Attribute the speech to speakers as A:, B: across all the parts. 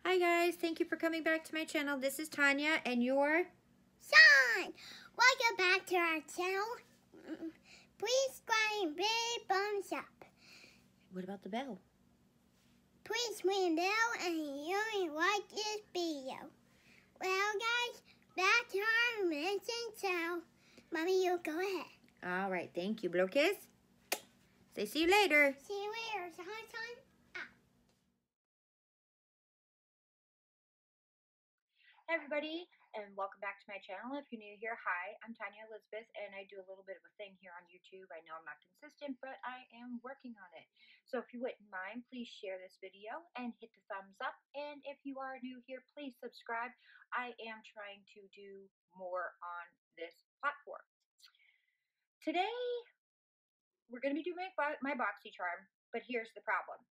A: Hi guys, thank you for coming back to my channel. This is Tanya and your
B: Sean! Welcome back to our channel. Please subscribe and big thumbs up.
A: What about the bell?
B: Please ring the bell and you like this video. Well guys, that's our mission, so Mommy, you go ahead.
A: Alright, thank you, Blokis. Say see you later.
B: See you later, Sean.
A: Hey everybody, and welcome back to my channel. If you're new here, hi, I'm Tanya Elizabeth, and I do a little bit of a thing here on YouTube. I know I'm not consistent, but I am working on it. So if you wouldn't mind, please share this video and hit the thumbs up. And if you are new here, please subscribe. I am trying to do more on this platform. Today, we're going to be doing my Boxycharm, but here's the problem.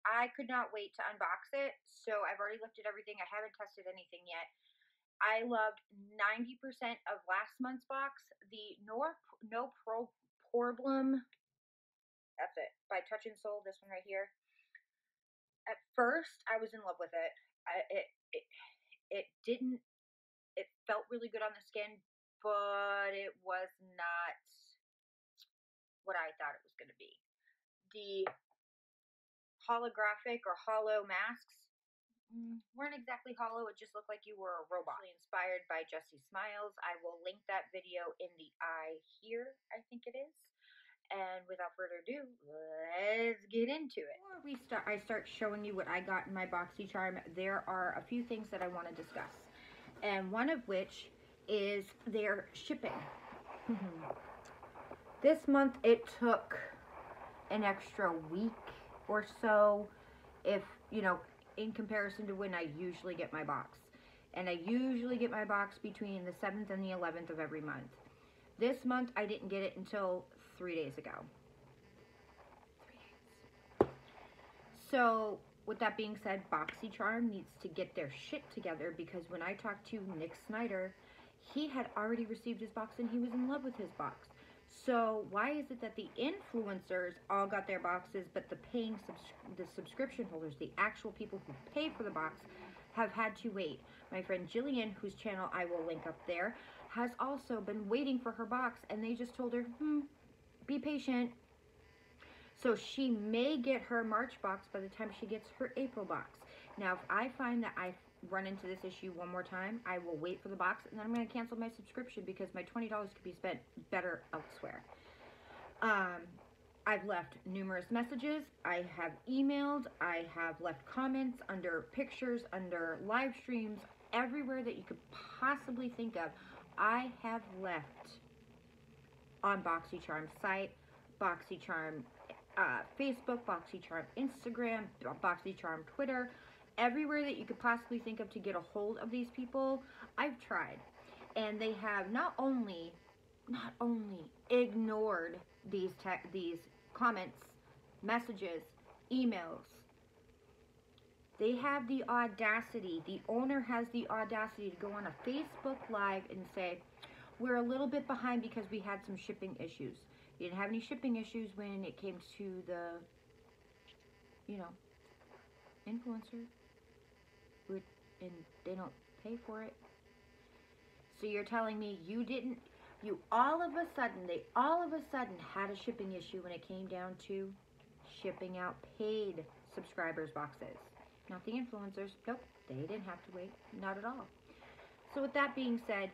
A: I could not wait to unbox it, so I've already looked at everything. I haven't tested anything yet. I loved 90% of last month's box. The No Problem, that's it, by Touch and Soul, this one right here. At first, I was in love with it. It felt really good on the skin, but it was not what I thought it was going to be. The holographic or hollow masks weren't exactly hollow. It just looked like you were a robot. Inspired by Jessie Smiles. I will link that video in the eye here, I think it is. And without further ado, let's get into it. Before I start showing you what I got in my Boxycharm, there are a few things that I want to discuss. And one of which is their shipping. This month it took an extra week or so, if, you know, in comparison to when I usually get my box. And I usually get my box between the 7th and the 11th of every month. This month I didn't get it until 3 days ago. 3 days. So with that being said, Boxycharm needs to get their shit together, because when I talked to Nick Snyder, he had already received his box and he was in love with his box. So why is it that the influencers all got their boxes, but the subscription holders, the actual people who pay for the box, have had to wait? My friend Jillian, whose channel I will link up there, has also been waiting for her box, and they just told her, be patient. So she may get her March box by the time she gets her April box. Now, if I find that I run into this issue one more time, I will wait for the box, and then I'm going to cancel my subscription, because my $20 could be spent better elsewhere. I've left numerous messages. I have emailed. I have left comments under pictures, under live streams, everywhere that you could possibly think of. I have left on Boxycharm's site, Boxycharm Facebook, Boxycharm Instagram, Boxycharm Twitter, everywhere that you could possibly think of to get a hold of these people. I've tried, and they have not only ignored these comments, messages, emails. They have the audacity, the owner has the audacity to go on a Facebook Live and say, we're a little bit behind because we had some shipping issues. We didn't have any shipping issues when it came to the, influencer. And they don't pay for it. So you're telling me they all of a sudden had a shipping issue when it came down to shipping out paid subscribers' boxes. Not the influencers. Nope, they didn't have to wait. Not at all. So with that being said,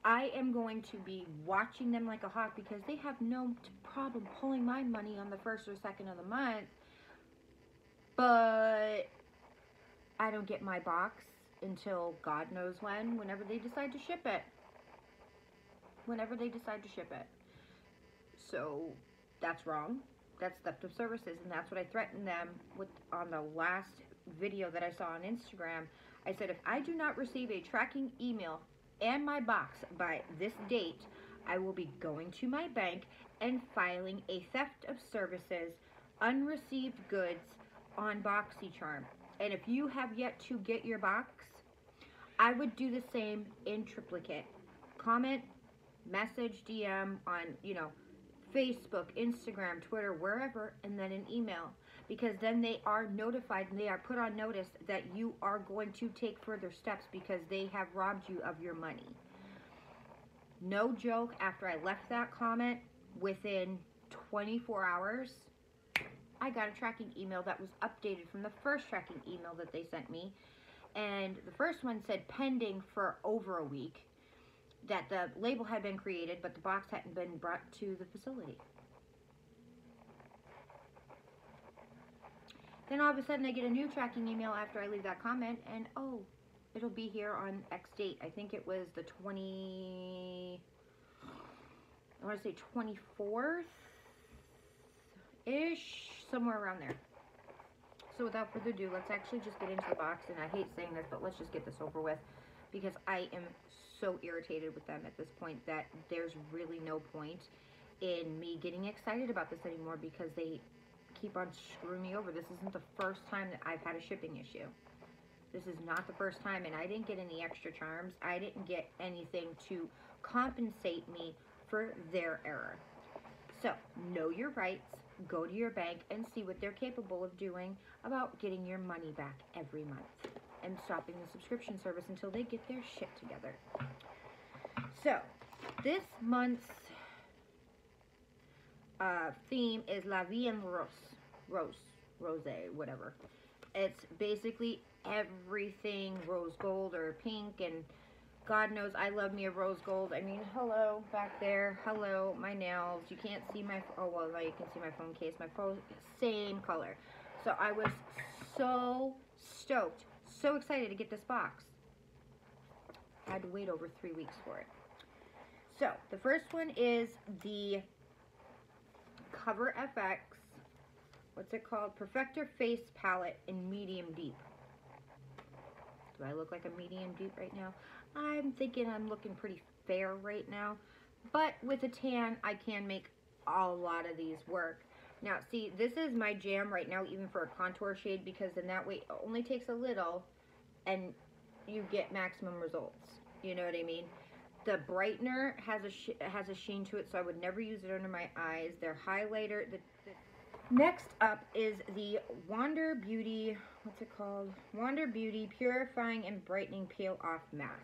A: I am going to be watching them like a hawk, because they have no problem pulling my money on the 1st or 2nd of the month. But I don't get my box until God knows when, whenever they decide to ship it. So that's wrong. That's theft of services, and that's what I threatened them with on the last video that I saw on Instagram. I said, if I do not receive a tracking email and my box by this date, I will be going to my bank and filing a theft of services, unreceived goods on Boxycharm. And if you have yet to get your box, I would do the same in triplicate. Comment, message, DM on, Facebook, Instagram, Twitter, wherever, and then an email. because then they are notified and they are put on notice that you are going to take further steps because they have robbed you of your money. No joke, after I left that comment, within 24 hours, I got a tracking email that was updated from the first tracking email that they sent me. And the first one said pending for over a week, that the label had been created, but the box hadn't been brought to the facility. Then all of a sudden I get a new tracking email after I leave that comment, and oh, it'll be here on X date. I think it was the 24th-ish, somewhere around there. So without further ado, let's actually just get into the box, and I hate saying this, but let's just get this over with, because I am so irritated with them at this point that there's really no point in me getting excited about this anymore, because they keep on screwing me over. This isn't the first time that I've had a shipping issue. This is not the first time, and I didn't get any extra charms. I didn't get anything to compensate me for their error. So, know your rights. Go to your bank and see what they're capable of doing about getting your money back every month and stopping the subscription service until they get their shit together. So, this month's theme is La Vie en Rose, whatever. It's basically everything rose gold or pink, and God knows I love me a rose gold. I mean, hello back there. Hello, my nails. You can't see my, oh, well, now you can see my phone case. My phone, same color. So I was so stoked, so excited to get this box. I had to wait over 3 weeks for it. So the first one is the Cover FX, what's it called? Perfector Face Palette in medium deep. Do I look like a medium deep right now? I'm thinking I'm looking pretty fair right now, but with a tan, I can make a lot of these work. Now, see, this is my jam right now, even for a contour shade, because then that way it only takes a little, and you get maximum results. You know what I mean? The brightener has a sheen to it, so I would never use it under my eyes. Their highlighter. Next up is the Wander Beauty, what's it called? Wander Beauty Purifying and Brightening Peel Off Mask.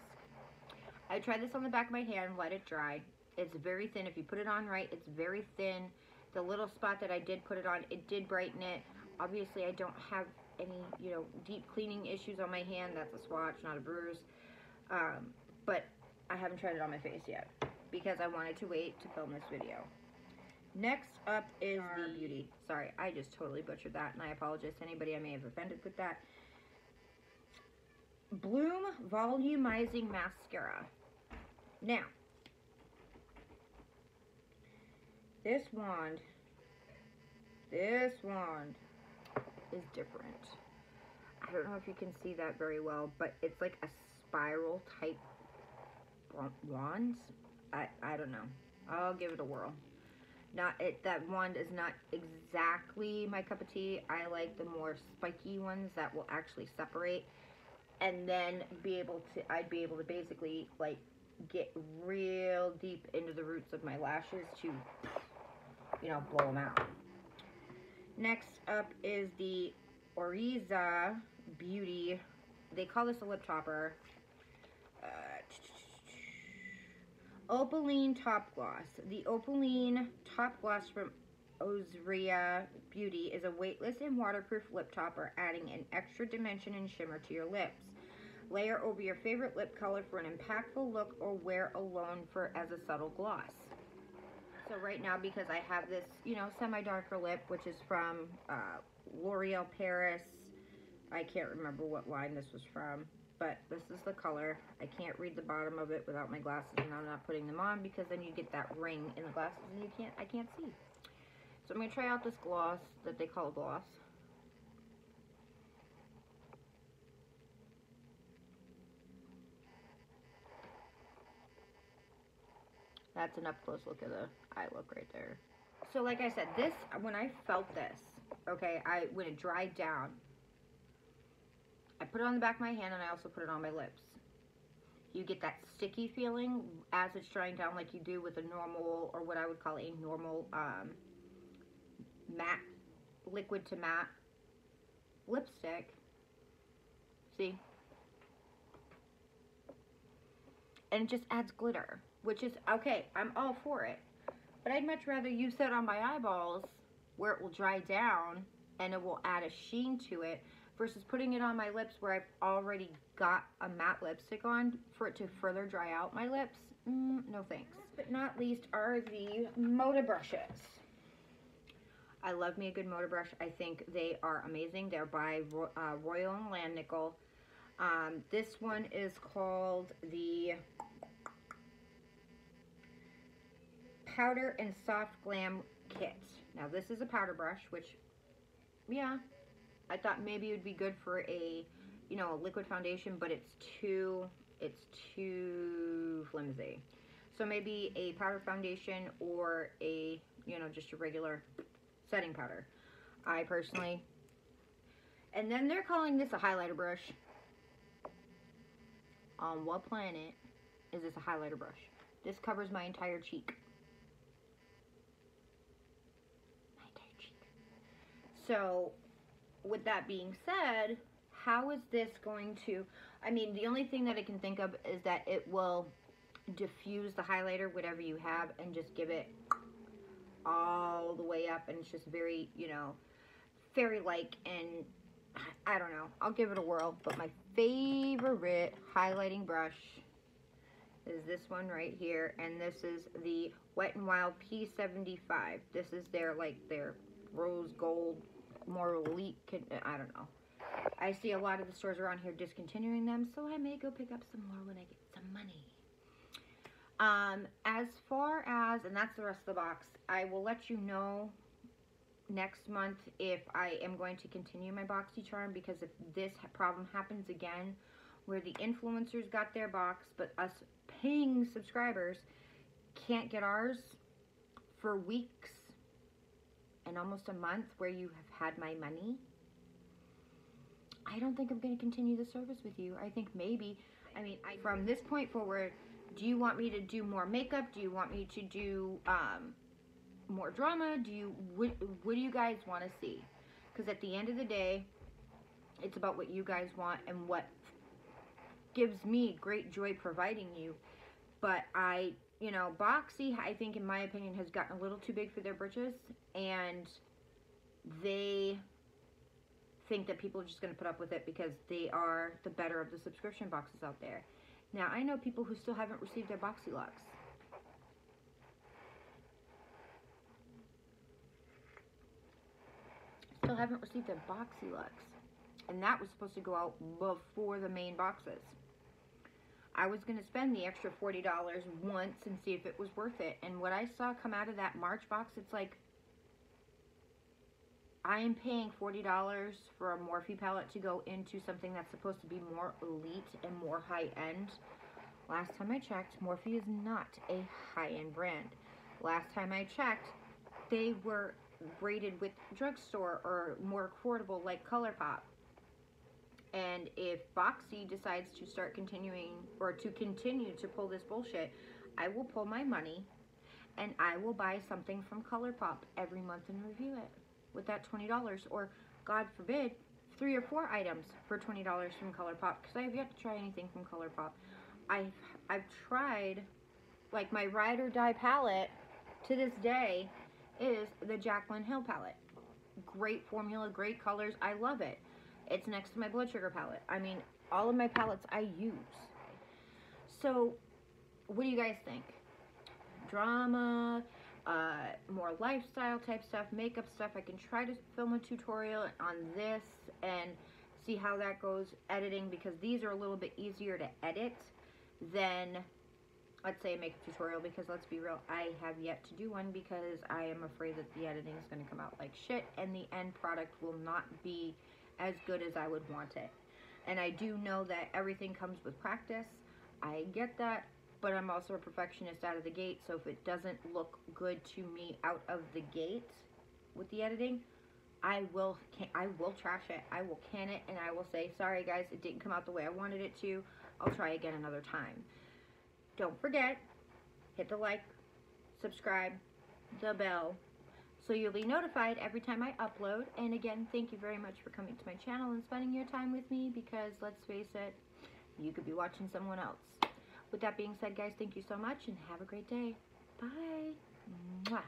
A: I tried this on the back of my hand, let it dry. It's very thin. If you put it on right, it's very thin. The little spot that I did put it on, it did brighten it. Obviously, I don't have any, you know, deep cleaning issues on my hand. That's a swatch, not a bruise. But I haven't tried it on my face yet because I wanted to wait to film this video. Next up is the Beauty. Sorry, I just totally butchered that, and I apologize to anybody I may have offended with that. Bloom Volumizing Mascara. Now, this wand is different. I don't know if you can see that very well, but it's like a spiral type wand. I don't know. I'll give it a whirl. That wand is not exactly my cup of tea. I like the more spiky ones that will actually separate, and then I'd be able to basically like get real deep into the roots of my lashes to, you know, blow them out. Next up is the Oriza Beauty. They call this a lip topper. Opaline Top Gloss. The Opaline Top Gloss from Oriza Beauty is a weightless and waterproof lip topper, adding an extra dimension and shimmer to your lips. Layer over your favorite lip color for an impactful look, or wear alone as a subtle gloss. So right now, because I have this, you know, semi-darker lip, which is from L'Oreal Paris. I can't remember what line this was from, but this is the color. I can't read the bottom of it without my glasses, and I'm not putting them on because then you get that ring in the glasses and I can't see. So I'm going to try out this gloss that they call gloss. That's an up-close look of the eye look right there. So like I said, this, when I felt this, okay, when it dried down, I put it on the back of my hand and I also put it on my lips. You get that sticky feeling as it's drying down like you do with a normal, or what I would call a normal matte, liquid to matte lipstick. See? And it just adds glitter, which is, okay, I'm all for it. But I'd much rather use that on my eyeballs where it will dry down and it will add a sheen to it versus putting it on my lips where I've already got a matte lipstick on for it to further dry out my lips. No thanks. Last but not least are the Moda brushes. I love me a good Moda brush. I think they are amazing. They're by Royal and Landnickel. This one is called the Powder and Soft Glam Kit. Now this is a powder brush, which, yeah, I thought maybe it would be good for a, you know, a liquid foundation, but it's too flimsy. So maybe a powder foundation or a, you know, just a regular setting powder. I personally, and then they're calling this a highlighter brush. On what planet is this a highlighter brush? This covers my entire cheek. So, with that being said, how is this going to, I mean, the only thing that I can think of is that it will diffuse the highlighter, whatever you have, and just give it all the way up, and it's just very, you know, fairy-like, and I don't know. I'll give it a whirl, but my favorite highlighting brush is this one right here, and this is the Wet n Wild P75. This is their, like, their rose gold, more elite, I don't know. I see a lot of the stores around here discontinuing them, so I may go pick up some more when I get some money. As far as, and that's the rest of the box, I will let you know next month if I am going to continue my Boxycharm, because if this problem happens again, where the influencers got their box, but us paying subscribers can't get ours for weeks and almost a month where you have had my money, I don't think I'm going to continue the service with you. I think maybe, I mean, from this point forward, do you want me to do more makeup? Do you want me to do more drama? What do you guys want to see? Because at the end of the day, it's about what you guys want and what gives me great joy providing you. But you know, Boxy, I think, in my opinion, has gotten a little too big for their britches, and they think that people are just going to put up with it because they are the better of the subscription boxes out there. Now, I know people who still haven't received their Boxy Lux. Still haven't received their Boxy Lux. And that was supposed to go out before the main boxes. I was going to spend the extra $40 once and see if it was worth it. And what I saw come out of that March box, it's like, I am paying $40 for a Morphe palette to go into something that's supposed to be more elite and more high-end. Last time I checked, Morphe is not a high-end brand. Last time I checked, they were rated with drugstore or more affordable like ColourPop. And if Boxy decides to start continuing, or to continue to pull this bullshit, I will pull my money and I will buy something from ColourPop every month and review it with that $20, or God forbid, 3 or 4 items for $20 from ColourPop, because I have yet to try anything from ColourPop. I've tried, like, my Ride or Die palette to this day is the Jaclyn Hill palette. Great formula, great colors, I love it. It's next to my blood sugar palette. I mean, all of my palettes I use. So, what do you guys think? Drama, more lifestyle type stuff, makeup stuff. I can try to film a tutorial on this and see how that goes editing, because these are a little bit easier to edit than, let's say, a makeup tutorial, because let's be real, I have yet to do one because I am afraid that the editing is going to come out like shit and the end product will not be as good as I would want it. And I do know that everything comes with practice. I get that, but I'm also a perfectionist out of the gate, so if it doesn't look good to me out of the gate with the editing, I will trash it. I will can it, and I will say, sorry guys, it didn't come out the way I wanted it to. I'll try again another time. Don't forget, hit the like, subscribe, the bell, so you'll be notified every time I upload. And again, thank you very much for coming to my channel and spending your time with me, because let's face it, you could be watching someone else. With that being said, guys, thank you so much and have a great day. Bye. Mwah.